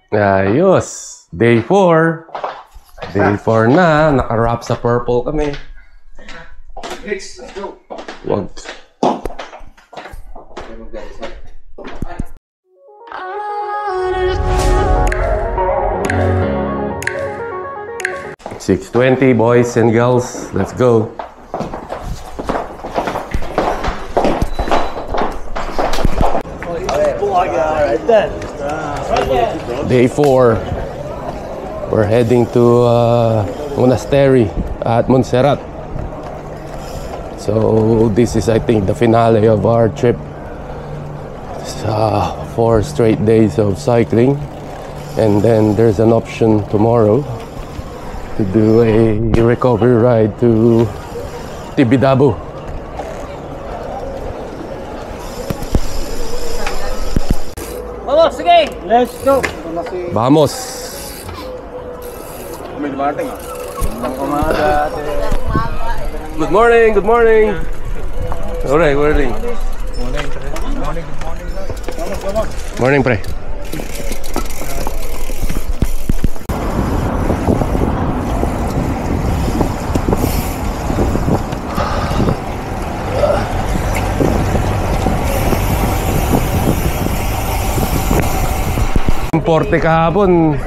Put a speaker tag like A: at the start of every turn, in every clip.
A: Ayos. Day 4. Day 4 na. Naka-wrap sa purple kami.
B: Let's go.
A: Wag. 6:20, boys and girls. Let's go. Day 4. We're heading to monastery at Montserrat. So this is, I think, the finale of our trip. It's 4 straight days of cycling, and then there's an option tomorrow to do a recovery ride to Tibidabo.
C: Vamos, sige! Let's go!
A: Vamos! Good morning, good morning. Alright, morning. Morning, pre. Porte kahapon.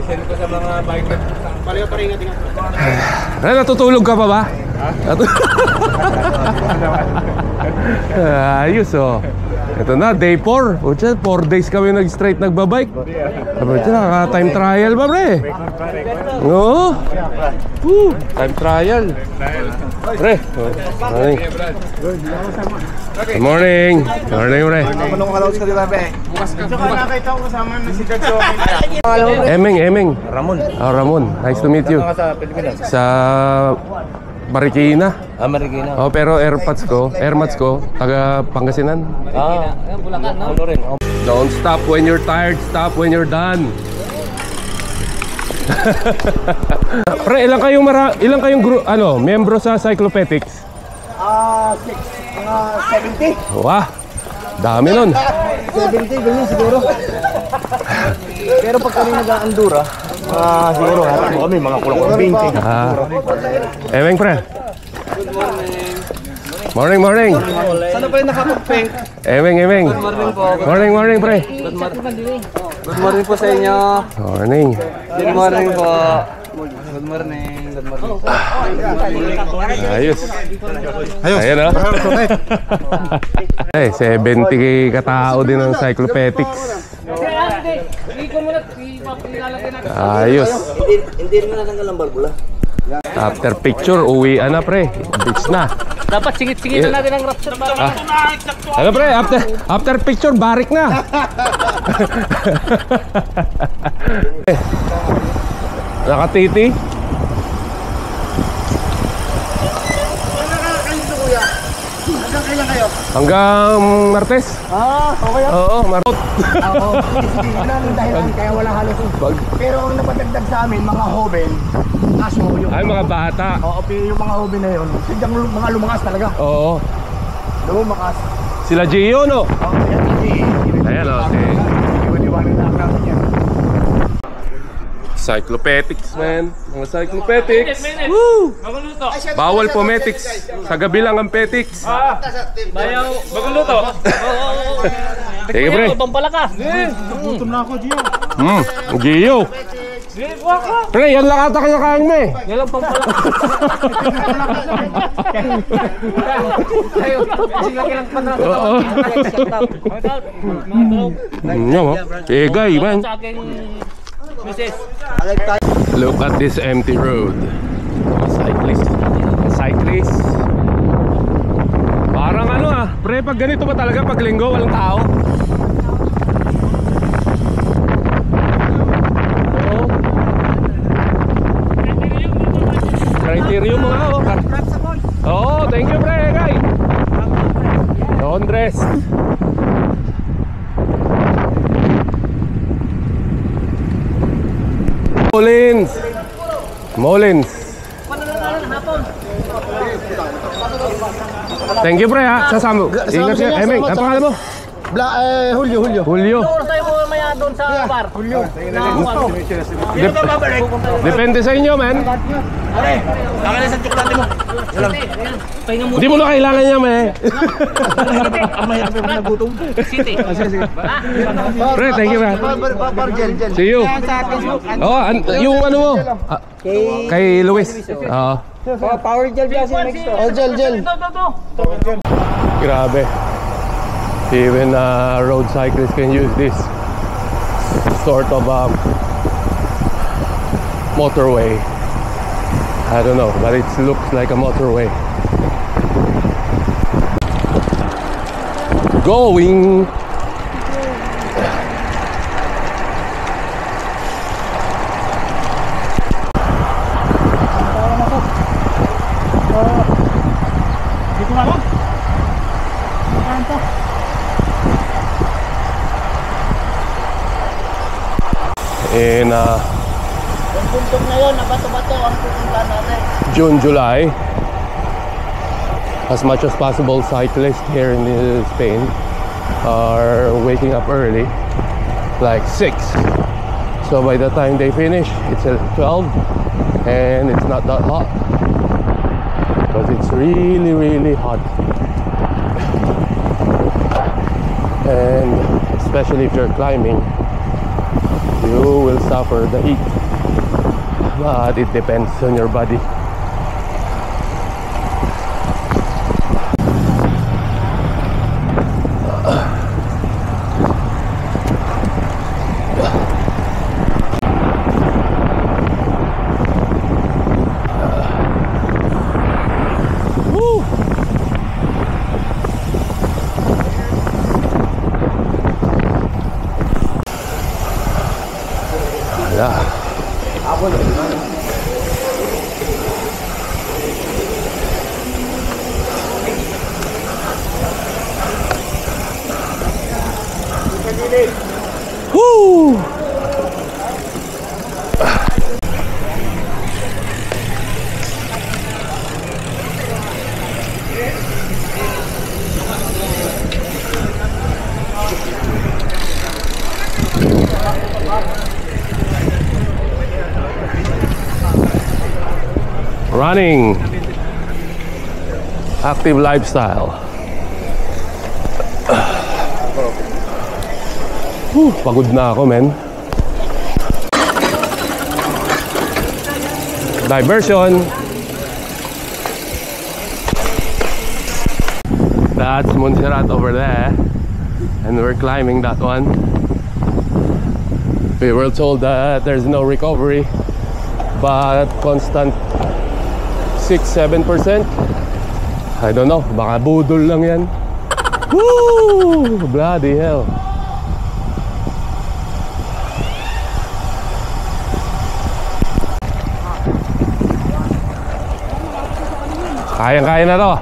B: Send ko sa mga bike na pareho pa rin.
A: Natutulog ka pa ba? Ayos oh. Ito na, day 4. 4 days kami nag-straight nagbabike. Naka-time trial ba, pre? Oo. Time trial. Pre. Morning. Good morning. Good morning, pre.
B: Manong kalaos ka dito, be. Bukas ka. Tsaka nakita ko kasama na si Dad Soki.
A: Emeng.
B: Ramon.
A: Oh, Ramon. Nice to meet you.
B: Sa Pilipinas.
A: Sa Marikina.
B: Marikina.
A: Oh, pero airmats ko, taga Pangasinan.
C: Bulacan, no?
B: Ano rin?
A: Don't stop when you're tired, stop when you're done. Pre, ilang kayong membro sa Cyclopetics?
B: 6. Mga 70.
A: Wah, dami nun.
B: 70, ganyan siguro. Pero pag kami nag-Andura, siguro harap mo kami, mga kulang 20.
A: Emeng, pre. Morning.
B: Sana pa rin nakapag-pink?
A: Emeng.
C: Good morning po.
A: Morning, pre.
C: Good morning po sa inyo.
A: Morning.
C: Good morning po. Good morning.
A: Ayos. Ayan ah. Eh, 70 katao din ng Cyclopetics. Ayos.
B: Hindi rin natanggal ang barbula.
A: After picture, uwian na, pre. Beach na.
C: Dapat singit-singitan natin ang rapture para.
A: Ano, pre? After picture, barik na. Nakatiti.
B: Hanggang kailan kayo?
A: Hanggang Martes.
B: Okay.
A: Oo, Martes.
B: Oo. Ilan ang dahilan kaya wala halos. Pero ang napadagdag sa amin, mga hoben, kaso yung...
A: Ay, mga bata.
B: Oo, yung mga hoben na yun, sidyang mga lumakas talaga.
A: Oo.
B: Lumakas.
A: Sila Gio, no?
B: Oo, yan.
A: Ayan, okay.
B: Iwan-iwanin lang namin yan.
A: Cyclopetics, man. Mga Cyclopetics. Woo! Bawal pometics. Sa gabi lang ang petics.
C: Bayaw. Baguluto.
A: Sige, pre.
C: Pampalaka.
B: Gutom na ako, Gio.
A: Gio. Pre, yan lang ata kinakain mo eh.
C: Yan lang pampalaka.
A: Egay, man.
C: Sa aking misis.
A: Look at this empty road. Cyclist. Parang ano ah, pre, pag ganito ba talaga pag linggo walang tao? Oo. Criterium mga oh. Oo, thank you, pre, guy. Londres. Molins. Thank you, pre, ha. Sasama. Ingat ka. Emeng, ang pangalan mo?
B: Julio.
A: Julio.
C: Oras tayo po maya doon sa bar. Julio.
A: Depende sa inyo, man.
B: Akin isang tsokolate mo.
A: Hindi mo na kailangan niya, man.
B: Ang mahirap yung nagutom.
C: City.
A: Pre, thank you, man.
B: Gel.
A: See you. Oh, yung ano mo? Kay Luis. Oo.
B: Power gel kasi next to. Oh, gel.
A: Grabe. Even road cyclists can use this sort of motorway. I don't know, but it looks like a motorway. Going. In
B: Bundok na yun, nabato-bato ang pupunta natin.
A: June, July, as much as possible, cyclists here in Spain are waking up early, like 6. So by the time they finish, it's at 12, and it's not that hot because it's really, really hot. And especially if you're climbing, you will suffer the heat. But it depends on your body. Woo! Yeah. Woo! Running, active lifestyle. Pagod na ako, men. Diversion. That's Montserrat over there, and we're climbing that one. We were told that there's no recovery, but constant 6-7%. I don't know, baka budol lang yan. Woo! Bloody hell. Kayang-kaya na to.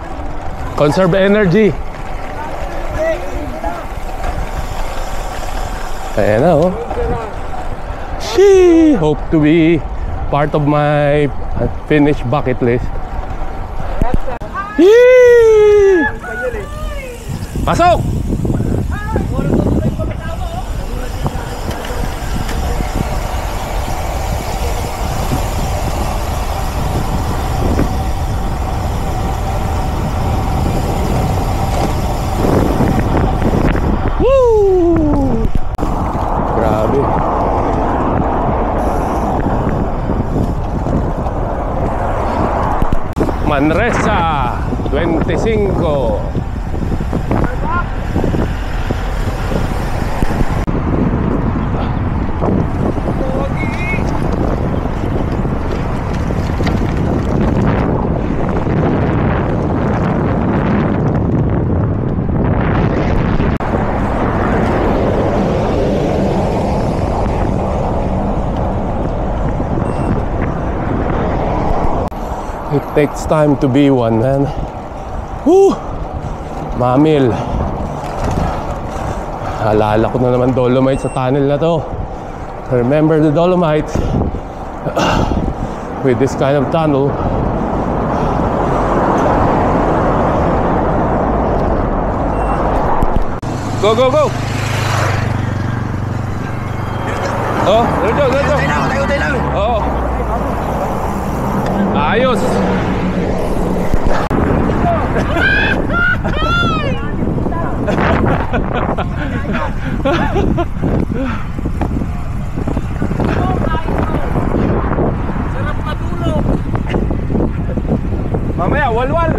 A: Conserve energy. Ayan na, oh. She hope to be part of my Finnish bucket list. Yee! Pasok! Woo! Grabe. Manresa 25. It takes time to be one, man. Woo! Mamil. Alala ko na naman Dolomite sa tunnel na to. Remember the Dolomites with this kind of tunnel. Go, go, go! Oh, diretso, diretso.
B: Tayo lang.
A: Oo. Ayos.
C: Sarap matulog.
A: Mamaya, walwal.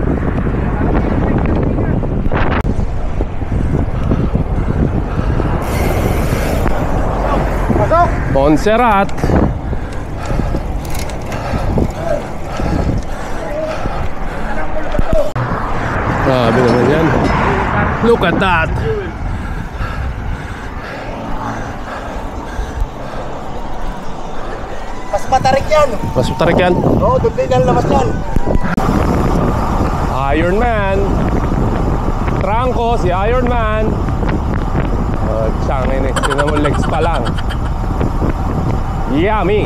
B: Pasok!
A: Montserrat. Grabe naman yan. Look at that.
B: Mas matarik yan.
A: Mas tarik yan.
B: Oo, doon din ang labas yan.
A: Iron Man. Trangko, si Iron Man. Tsangin eh. Sino mo legs pa lang. Yummy.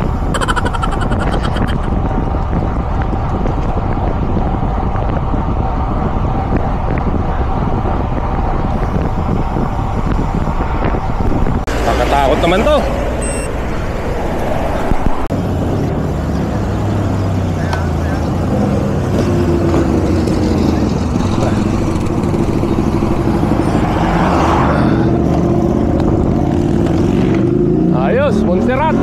A: Nakatakot naman to. Ayos, Montserrat.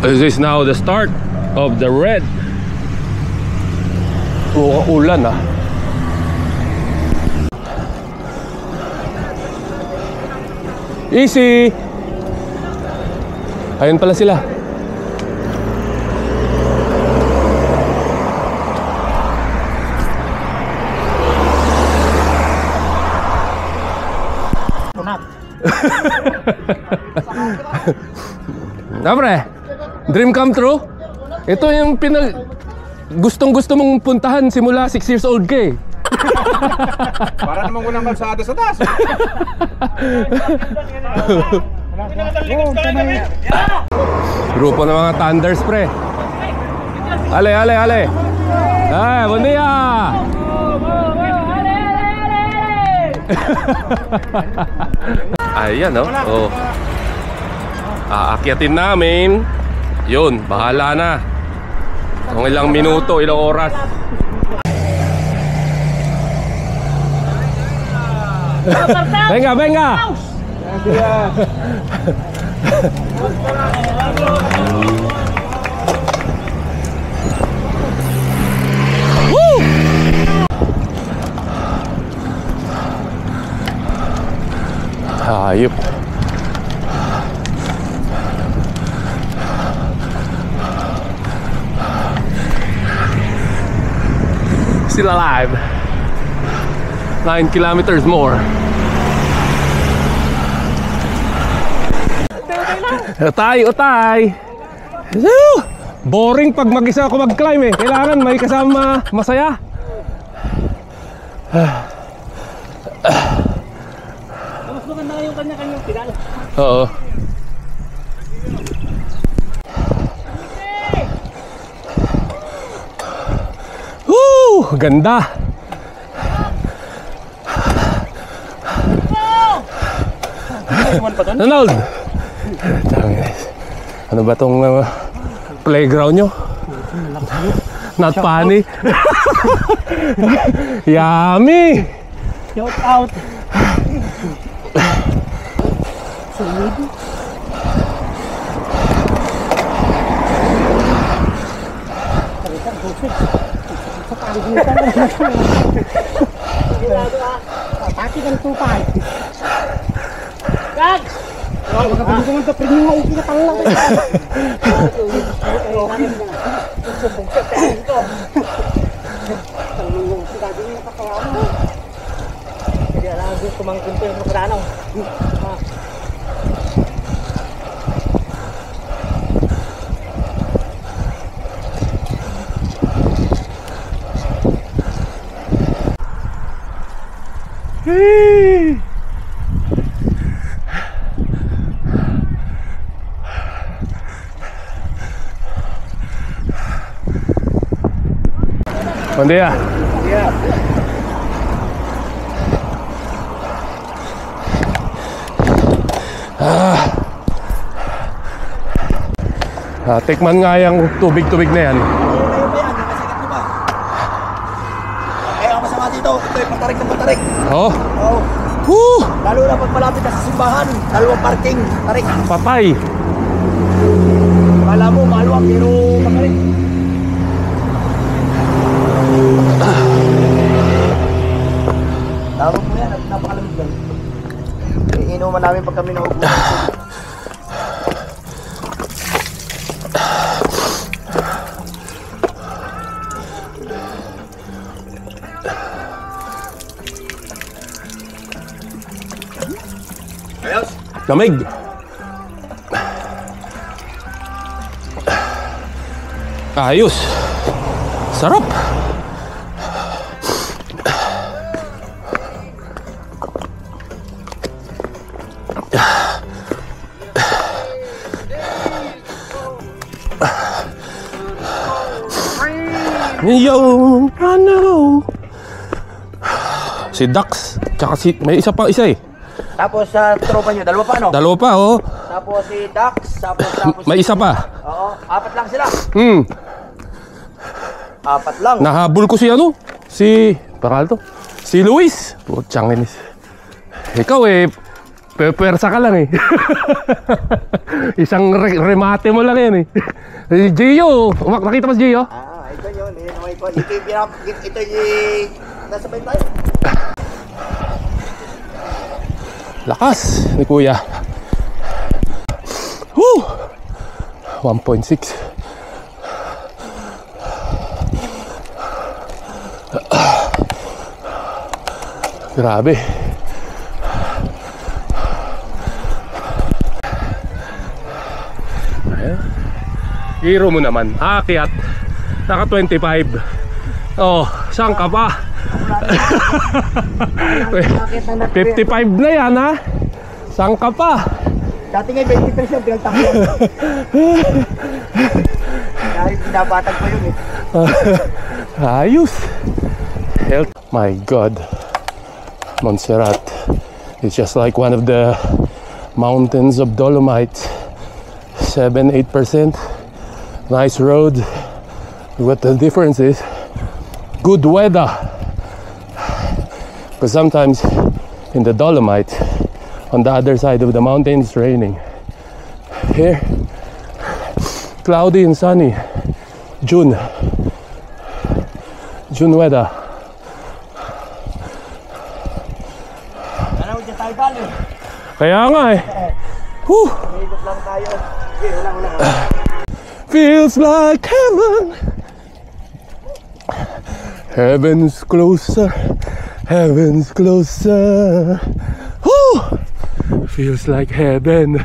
A: This is now the start of the red. Ulan ah. Easy. Ayun pala sila.
B: Punat.
A: Dobre. Dream come true. Ito yung gustong-gusto mong puntahan simula 6 years old ka eh.
B: Para naman unang kalsada sa taas.
A: Grupo ng mga Thunders pre. Ale, ale, ale. Ay, buen dia. Ayan oh. Oh. Aakyatin namin. Yun, bahala na. Kung ilang minuto, ilang oras. Venga, venga. Woo! Hayop. Still alive. 9 kilometers more. Utay, utay. Boring pag mag-isa ako mag-climb eh. Kailangan may kasama masaya.
C: Mas maganda yung kanya-kanyang pedal.
A: Oo. Woo! Ganda. Ronald! Ano ba tong playground nyo? Not funny. Yummy!
C: Shout out.
D: Pati kan tupay.
C: Gag!
D: Magkabili ko man ito, premium nga ikinatang lang.
C: Hindi alam gusto mang kunto yung magranaw.
A: Buen día. Tikman nga yung tubig-tubig na yan.
C: Kaya ang masama dito, ito yung patarik ng patarik.
A: Oh,
C: Oo.
A: woo!
C: Lalo na pag malapit na sa simbahan, dalawang parking, tarik.
A: Patay.
C: Kala mo, maluwag, pero patarik. Tawag mo yan, napakalamig yan. Iinuman namin pag kami naubusan.
A: Lamig. Ayos. Sarap. Yo, ano? Si Dax, tsaka may isa pa isa eh.
C: Tapos sa tropa nyo, dalawa pa ano?
A: Dalawa pa oh.
C: Tapos si Dax, tapos
A: May isa pa.
C: Oo, apat lang sila. Apat lang.
A: Nahabol ko si ano? Paral to? Si Luis. Putsang inis. Ikaw eh, pepersa ka lang eh. Isang remate mo lang yan eh. Si Gio, nakita mo si Gio?
C: Ito yun. Ito yung nasabay tayo.
A: Lakas ni Kuya. Woo! 1.6. Grabe. Hero mo naman. Akyat. Naka 25. Oh, saan ka pa? 55 na yan ha. Saan ka pa?
C: Dati nga 20% pinagtakbo. Dahil pinapatag pa yun eh.
A: Ayos. Health. My God. Montserrat. It's just like one of the mountains of Dolomites. 7-8%. Nice road. What the difference is, good weather. Because sometimes in the Dolomite, on the other side of the mountain, it's raining. Here, cloudy and sunny. June weather.
C: Ano, dyan tayo galing.
A: Kaya nga eh. Whew.
C: Ikot lang tayo. Okay, ulang.
A: Feels like heaven. Heaven's closer. Heaven's closer. Whew. Feels like heaven.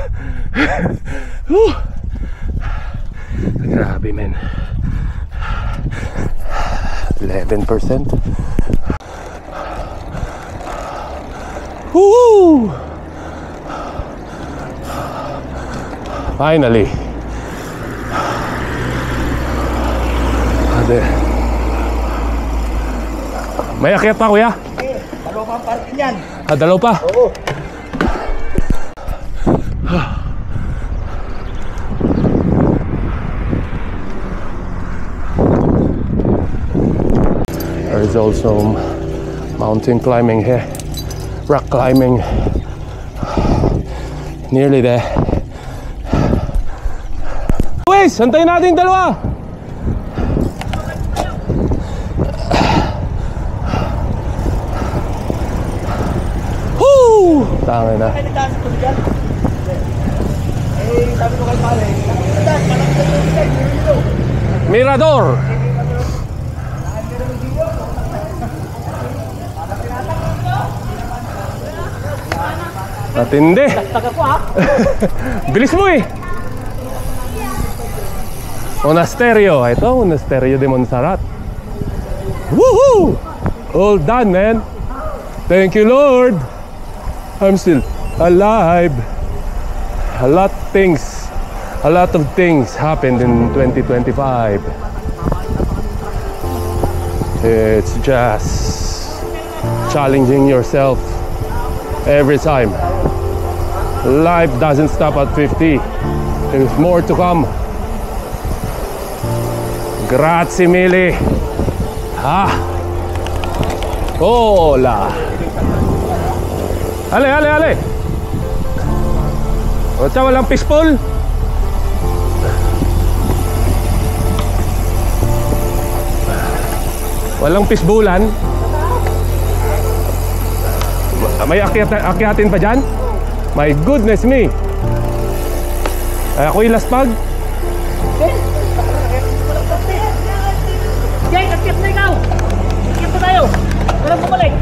A: Whew. Grabe men. 11%. Woo! Finally. May akyat pa kuya?
C: Dalawa pa ang parking yan.
A: Dalawa pa?
C: Oo.
A: There is also mountain climbing here. Rock climbing. Nearly there. Luis, antayin natin dalawa. Woo! Tangin na.
C: Sabi ko kay pare,
A: Mirador. Matindi. Bilis mo eh. Monasterio. Ito, Monasterio de Montserrat. Woohoo! All done, man. Thank you, Lord. I'm still alive. A lot of things happened in 2025. It's just challenging yourself every time. Life doesn't stop at 50. There's more to come. Grazie mille. Hola. Ale, ale, ale. O siya, walang fishbowl. Walang fishbowlan. May akyatin pa dyan? My goodness me. Ako'y laspag.
D: Jay, akyat na ikaw! Akyat na tayo! Walang bumalik!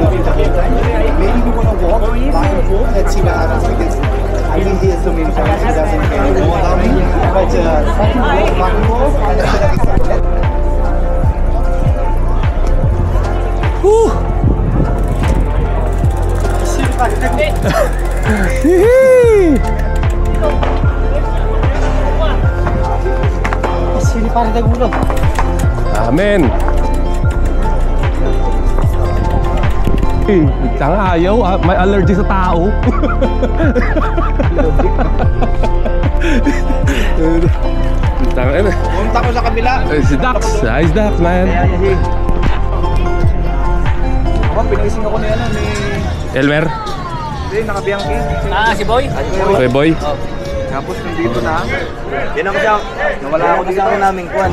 C: Maybe we want to walk back and forth. Let's see what happens because I think he has so many times he doesn't really know about me. But I can walk back and forth and then I can start.
A: Woo!
D: Sili para tagulo.
A: Amen. Tanga ayaw, may allergy sa tao. Tanga na.
C: Pumunta ko sa kabila.
A: Si Dax, nice Dax man.
C: Ako, pinagising ako ni ano, ni...
A: Elmer,
C: Hindi, nakabiyangki.
D: Si Boy?
A: okay boy.
C: Tapos nandito na. Yan ako siya. Nawala ako din sa ano namin, Kwan.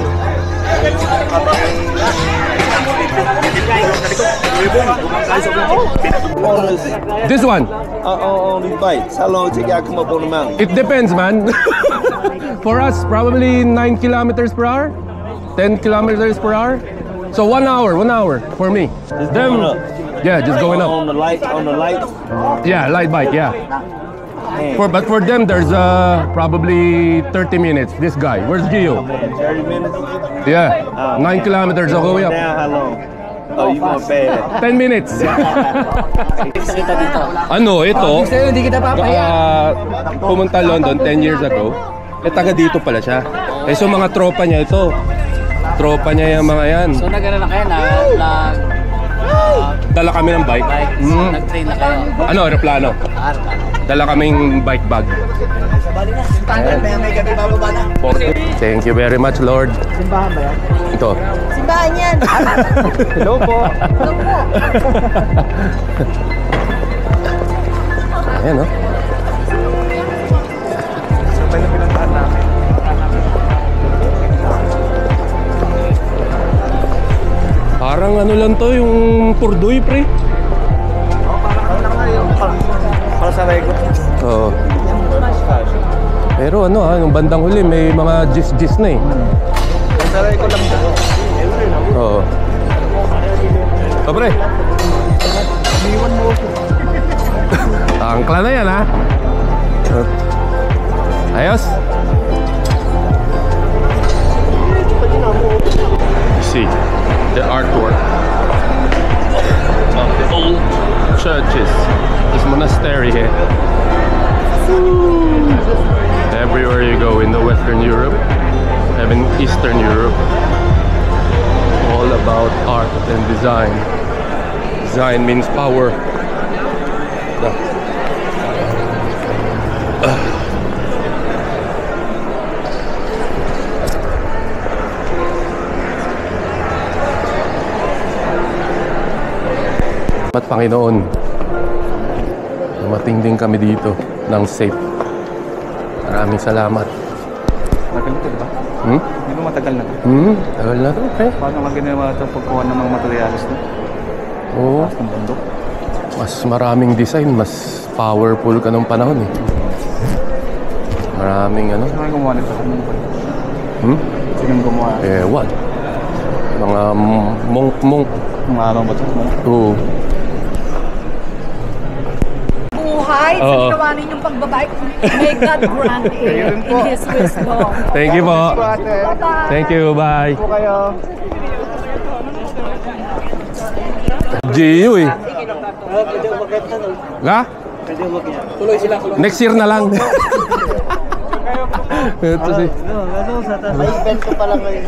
A: This one,
C: Only bites. How long did it take you to come up on the mountain?
A: it depends man. For us, probably 9 kilometers per hour, 10 kilometers per hour. So 1 hour for me.
C: Just
A: Them,
C: going up.
A: yeah, just going up.
C: On the light.
A: Yeah, light bike, yeah.
C: Man,
A: But for them, there's probably 30 minutes. This guy, where's Gio?
C: 30 minutes.
A: Yeah, 9 kilometers all the way up.
C: Down how long? Oh, you going fast.
A: 10 minutes.
D: Kita dito.
A: Ano, ito,
D: Sa'yo, hindi kita papaya.
A: pumunta London 10 years ago. Taga dito pala siya. So mga tropa niya ito. Tropa niya yung mga yan.
D: So nag-ano na kayo
A: Dala kami ng bike.
D: nag-train na kayo.
A: Ano, aeroplano. Dala kaming bike bag. Thank you very much, Lord.
C: Simbahan ba yan?
A: Ito.
D: Simbahan yan!
C: Hello po.
A: Ayan, no?
C: Sabay na pinuntahan namin.
A: Parang ano lang to, yung Purduy, pre.
C: Para sa record.
A: Oo. Pero ano yung bandang huli, may mga gis-gis na eh.
C: Sa record lang siya.
A: Oo. Pre.
C: Iniwan mo.
A: Angkla na yan, ha? Ayos? You see the artwork of the old churches. This monastery here. Everywhere you go in the Western Europe, even Eastern Europe, all about art and design. Design means power. At Panginoon, dumating din kami dito ng safe. Maraming salamat.
B: Matagal na ito, diba? Di ba matagal na ito?
A: Tagal na to, okay?
B: Paano nga ginawa ito pagkuha ng mga materialis na?
A: Oo.
B: Taas ng bundok.
A: Mas maraming design, mas powerful ka nung panahon eh. Maraming ano.
B: Sino ang gumawa nito? Sino ang gumawa?
A: What? Mga monk.
B: Mga araw ba ito?
A: Oo.
E: Buhay sa
A: Oo.
E: ginawa ninyong pagbabike. May God grant it in His wisdom.
A: Thank you po.
E: Bye-bye.
A: Thank you, bye.
C: Po kayo.
A: Gio eh. Nga?
B: Tuloy sila.
A: Next year na lang. Ito si...
B: May evento pala ngayon.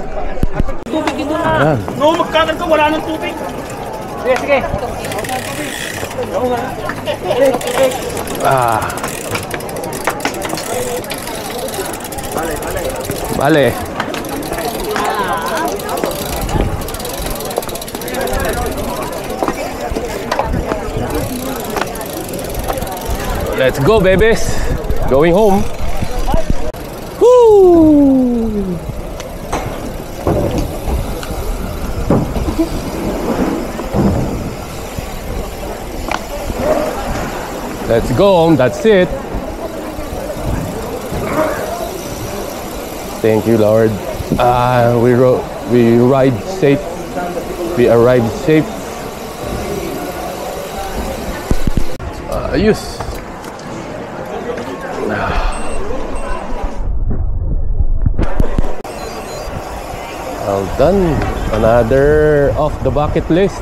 A: Ayan.
D: No, magkakat ka, wala nang tubig. Sige, sige.
A: Ah. Vale. Let's go, babies. Going home. Woo! Let's go home. That's it. Thank you, Lord. We ride safe. We arrived safe. Ayos. Well done. Another off the bucket list.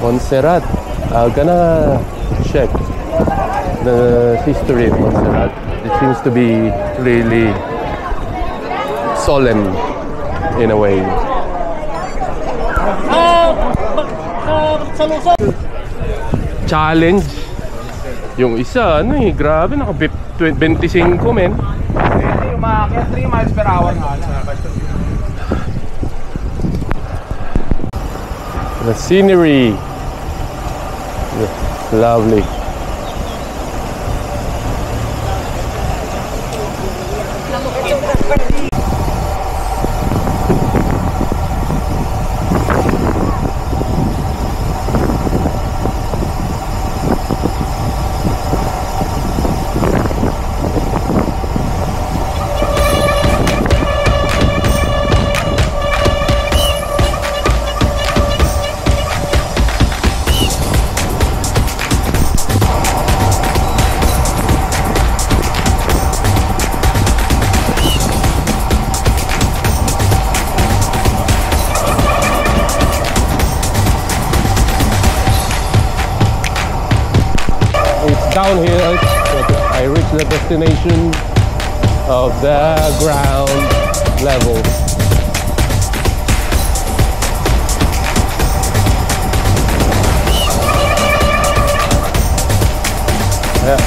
A: Montserrat. I'm gonna check the history of Montserrat. It seems to be really solemn in a way.
D: Sa Luzon.
A: Challenge. Yung isa, ano eh, grabe, naka 25 men.
B: Yung mga 3 miles per hour nga.
A: The scenery. Lovely. Downhill, I reached the destination of the ground level. Yeah.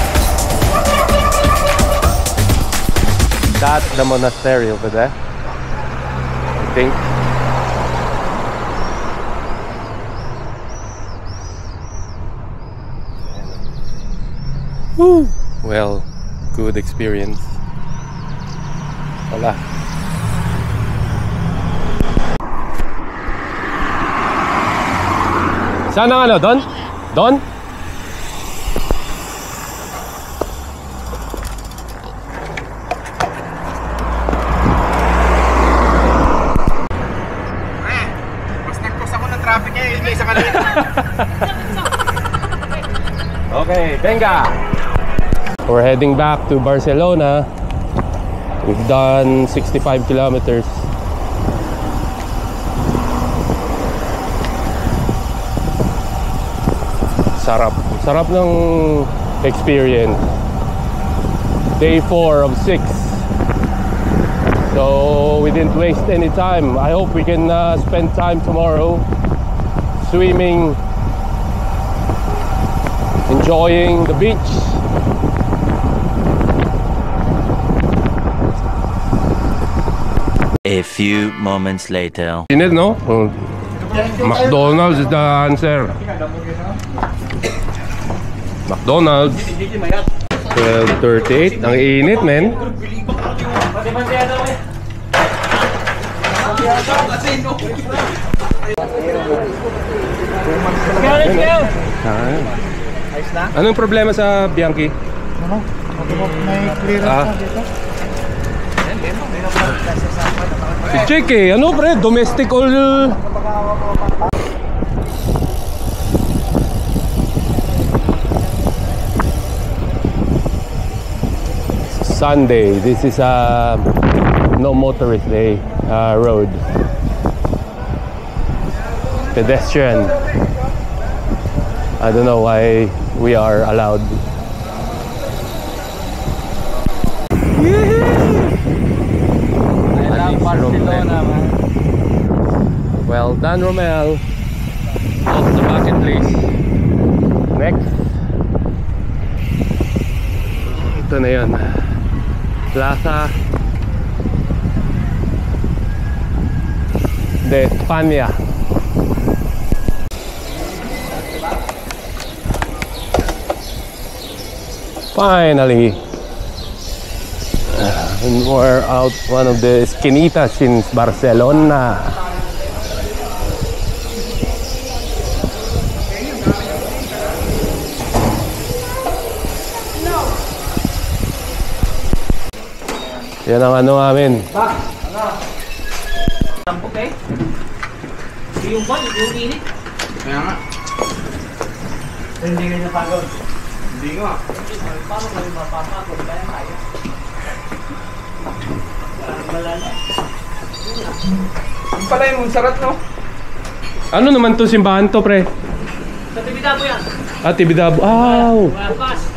A: That's the monastery over there, I think. Woo! Well, good experience. Wala. Saan ang ano? Don? Don?
B: Mas nagkos ako ng traffic eh, yung isa kanina.
A: Okay, venga! We're heading back to Barcelona. We've done 65 kilometers. Sarap ng experience. Day 4 of 6. So we didn't waste any time. I hope we can spend time tomorrow swimming, enjoying the beach.
F: A few moments later.
A: Init, no? McDonald's is the answer. McDonald's. 12:38. Ang init, men. Anong problema sa Bianchi?
B: Ano? May clearance dito?
A: Si Chick eh. Ano pre? Domestic oil. Sunday. This is a no motorist day road. Pedestrian. I don't know why we are allowed. Barcelona, man. Well done, Romel. Off the bucket list. Next. Ito na yun. Plaza de España. Finally, we're out one of the esquinitas in Barcelona. Yan ang ano namin.
D: Tampok eh. Yung bon, yung init.
B: Kaya nga.
D: Hindi ka niya pagod.
B: Hindi nga.
D: Paano kami mapapagod? Kaya tayo. Malala.
B: Yung pala yung Montserrat, no?
A: Ano naman to simbahan to, pre?
D: Sa Tibidabo yan.
A: Ah, Tibidabo. Wow!
D: Wagas.